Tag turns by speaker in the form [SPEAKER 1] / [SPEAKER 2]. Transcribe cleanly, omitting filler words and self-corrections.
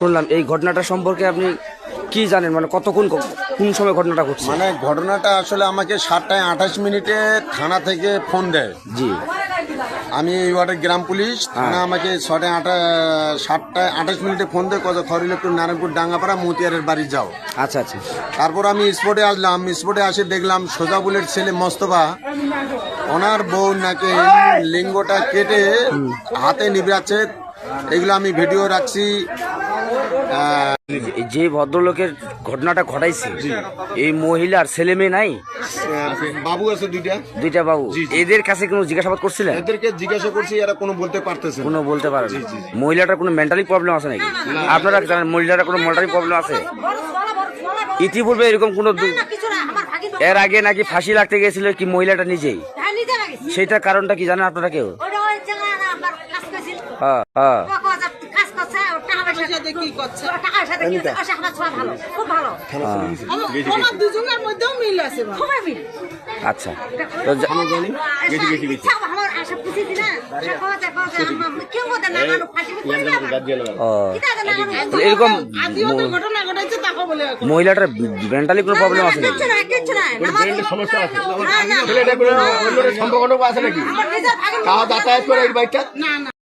[SPEAKER 1] শুনলাম এই ঘটনাটা সম্পর্কে আপনি কি জানেন, মানে কতক্ষণ কোন সময় ঘটনাটা ঘটছে?
[SPEAKER 2] মানে ঘটনাটা আসলে আমাকে 7:28 থানা থেকে ফোন দেয়।
[SPEAKER 1] জি,
[SPEAKER 2] আমি এই ওয়ার্ডের গ্রাম পুলিশ থানা আমাকে 7:28 ফোন দেয়, কত খরিলপুর নারায়ণপুর ডাঙ্গাপাড়া মতিয়ারের বাড়ি যাও।
[SPEAKER 1] আচ্ছা আচ্ছা।
[SPEAKER 2] তারপর আমি স্পটে আসলাম, স্পটে আসে দেখলাম সোজাবুলের ছেলে মোস্তফা ওনার বউ নাকি লিঙ্গটা কেটে হাতে নিবড়াচ্ছে। এগুলো আমি ভিডিও রাখছি।
[SPEAKER 1] যে ভদ্রলোকের ঘটনাটা ঘটাইছে এই মহিলার ছেলে মেয়ে নাই?
[SPEAKER 2] বাবু আছে
[SPEAKER 1] দুইটা বাবু। এদের কাছে কোনো জিজ্ঞাসাবাদ করছিলেন?
[SPEAKER 2] এদেরকে জিজ্ঞাসা করছি, এরা কোনো বলতে পারতেছে না।
[SPEAKER 1] কোনো বলতে পারে না। মহিলাটার কোনো মেন্টালি প্রবলেম আছে নাকি? আপনারা জানেন মহিলাটার কোনো মেন্টালি প্রবলেম আছে? ইতিপূর্বে এরকম কোনো এর আগে নাকি ফাঁসি লাগতে গেছিল কি মহিলাটা নিজেই? সেইটার কারণটা কি জানেন আপনারা কেউ? হ্যাঁ হ্যাঁ। আচ্ছা, এরকম মহিলাটার মেন্টালি কোনো প্রবলেম আছে নাকি?
[SPEAKER 3] সমস্যা আছে, ছেলেটা কোনো সম্পর্ক আছে নাকি? যাতায়াত করে এই বাইকটা